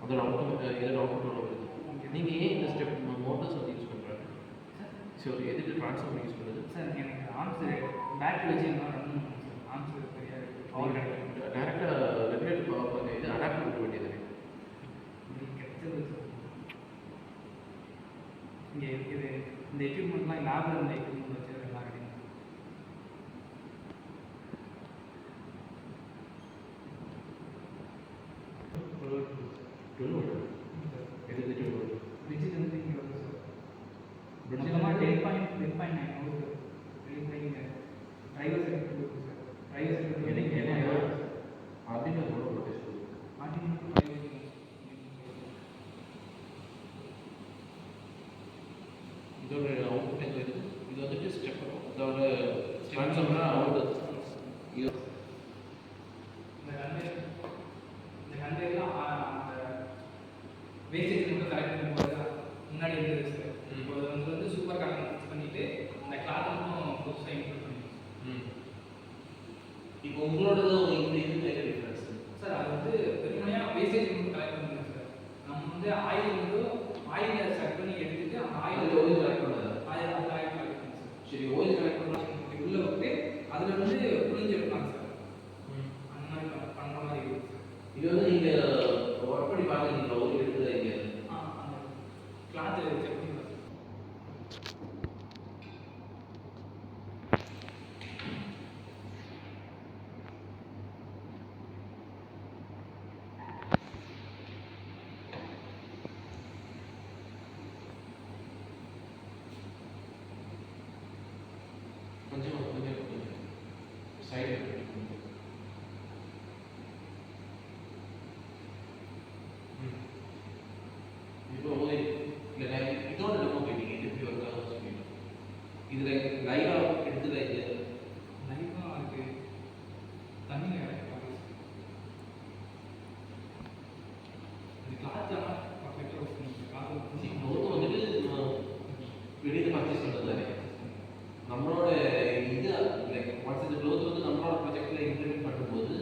அதோட அவுட்புட் இதோட அவுட்புட் வருது. நீங்கள் ஏன் இந்த ஸ்டெப் மோட்டர்ஸ் வந்து யூஸ் பண்ணுறாங்க? சரி, எதுக்கு ட்ரான்ஸ்ஃபார்மர் யூஸ் பண்ணுறது? சார் எனக்கு ஆர்ம்ஸ் பேட்டரி வச்சு என்ன ரன் பண்ணுங்க சார். ஆர்ம்ஸ் சரியாக பவர் கிடைக்கும். டேரெக்டாக ரெகுலேட்டர் பவர் இது அடாப்டர் கொடுக்க வேண்டியது. கிடைச்சது சார். இங்கே இருக்குது இந்த எக்யூப்மெண்ட்லாம் லேபில் இருந்த எக்யூப்மெண்ட் வச்சு எல்லாம் கிடைக்கும். பிரிட்ஜில் இருந்து இங்கே வருது சார். மொத்தமாக 10.9 ஹவர்ஸ் ரிலீஸ் ஆகி டிரைவர் சர்க்கிள் இருக்குது சார். டிரைவர் சர்க்கிள் எனக்கு என்ன அப்படின்னு சொல்ல டெஸ்ட் இதோட அவுட்புட் எங்கே இருக்குது? இது வந்துட்டு ஸ்டெப் இதோட ட்ரான்ஸ்ஃபார்மராக அவுட் இந்த கண்டெய்னர்லாம் அந்த வேஸ்டேஜ் மட்டும் கலெக்ட் பண்ணும்போது முன்னாடி இருந்தது சார். இப்போ வந்து சூப்பர் காட்டன் மிக்ஸ் பண்ணிட்டு இந்த கிளாத் மட்டும் புதுசாக இன்க்ளூட் பண்ணிடுவோம். இப்போ உங்களோடதும் இது டிஃப்ரென்ஸ் சார். அது வந்து வெறுமனையாக வேஸ்டேஜ் மட்டும் கலெக்ட் பண்ணுங்க சார். நம்ம வந்து ஆயில் வந்து ஆயிலை செட் பண்ணி எடுத்துட்டு அந்த ஆயில் ஓயில் கலெக்ட் பண்ணது ஆயில் கலெக்ட் பண்ணுங்க சார். சரி, ஓயில் கலெக்ட் பண்ணலாம் உள்ளே விட்டு அதில் வந்து புரிஞ்சு எடுக்கலாம் சார். அந்த மாதிரி பண்ணுற மாதிரி இருக்குது சார். இது வந்து நீங்கள் ஒர்க் பண்ணி பார்க்குறீங்களா? ஓயில் எடுத்து இங்கே அந்த கிளாத்து செக் பண்ணி சார். கொஞ்சம் சைடு இப்போ இல்லை இதோட டெமோ போயிட்டீங்க. இது எப்படி ஒர்க் ஆகும் சொல்லிட்டு இதில் லைவாக எடுத்து லைவாக இருக்குது தண்ணி இந்த கிளாத் எல்லாம் பர்ஃபெக்டாக ஒர்க் பண்ணுங்க. கிளாத் மொத்தம் வந்துட்டு வெளியில் பர்ச்சேஸ் பண்ணுறது தானே நம்மளோட இது. லைக் ஒன்ஸ் இந்த க்ளோத் வந்து நம்மளோட ப்ராஜெக்டில் இம்ப்ளிமெண்ட் பண்ணும்போது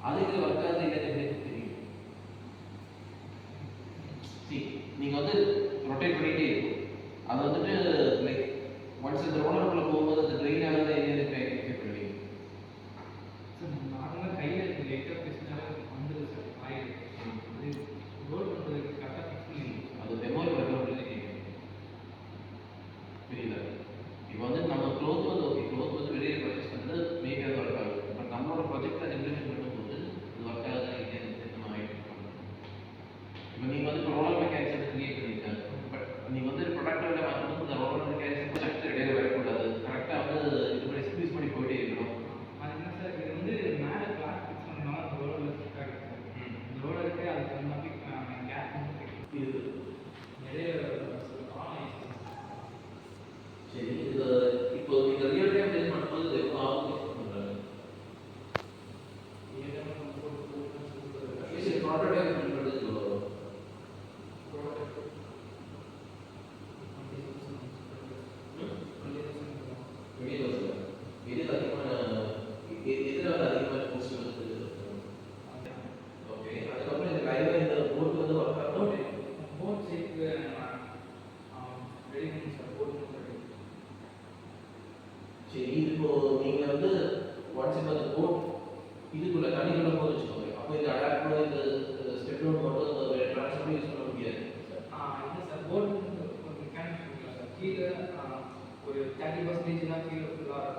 அதுக்கு ஒர்க் ஆகுது இல்லைன்னு தெரியும். நீங்கள் வந்து ரொட்டேட் பண்ணிகிட்டே இருக்கும். அது வந்துட்டு லைக் ஒன்ஸ் இந்த ரோலருக்குள்ளே போகும்போது அது ட்ரெயின் ஆகுது இல்லைன்னு செக் பண்ணுவீங்க சார். நார்மலாக கையில் லைட்டாக பேசினாலே வந்துடுது சார். ஆயில் அது ரோல் பண்ணுறதுக்கு கரெக்டாக ஃபிக்ஸ் பண்ணிடுங்க. அது மெமோரி வரலாம் புரியல. இப்போ வந்து நம்ம க்ளோத் வந்து ஓகே, க்ளோத் வந்து வெளியில் பர்ச்சேஸ் பண்ணுறது மேபி அது ஒர்க் ஆகுது. பட் நம்மளோட ப்ராஜெக்டில் இம்ப்ளிமெண்ட் பண்ணும்போது அது ஒர்க் ஆகுதா இல்லைன்னு நம்ம ஐடென்டிஃபை பண்ணணும். இப்போ நீங்கள் வந்து இப்போ ரோலர் மெக்கானிக்ஸ் வந்து கிரியேட் பண்ணியிருக்காங்க. பட் நீங்கள் வந்து ப்ரொடக்டில் மாற்றும்போது இந்த ரோலர் மெக்கானிக்ஸ் ப்ராஜெக்ட் இடையில வரக்கூடாது. கரெக்டாக வந்து இது பண்ணி ஸ்க்வீஸ் பண்ணி போயிட்டே இருக்கணும். அது என்ன சார், இது வந்து மேலே கிளாத் ஃபிக்ஸ் பண்ணாலும் அந்த ரோலரில் ஃபிட் ஆகிடும் சார். இந்த ரோலருக்கு அதுக்கு அந்த மாதிரி கேப் வந்து இது நிறைய சரி. இது இப்போ நீங்கள் ரியல் டைம் டெஸ்ட் பண்ணும்போது எவ்வளோ ஆகும் பண்ணுறாங்க? ப்ராடக்ட் பண்ணுறது எதில் அதிகமான போஸ்ட் வந்து ஓகே. அதுக்கப்புறம் இந்த லைவாக இந்த போர்ட் வந்து ஒர்க் ஆகும். போர்ட் ஷேப்பு ரெடி பண்ணி சார். போர்ட் சரி, இப்போ நீங்கள் வந்து ஒன்ஸ் இப்போ அந்த போர்ட் இதுக்குள்ளே தண்ணிக்குள்ளே போது வச்சுக்கோங்க. அப்போ இந்த அடாப்டர் இந்த ஸ்டெப் டவுன் மட்டும் ட்ரான்ஸ்ஃபர் யூஸ் பண்ண முடியாது. இல்லை சார். போர்ட் மெக்கானிக்ஸ் கொடுக்கலாம் சார். கீழே ஒரு 30% கீழே ஃபுல்லாக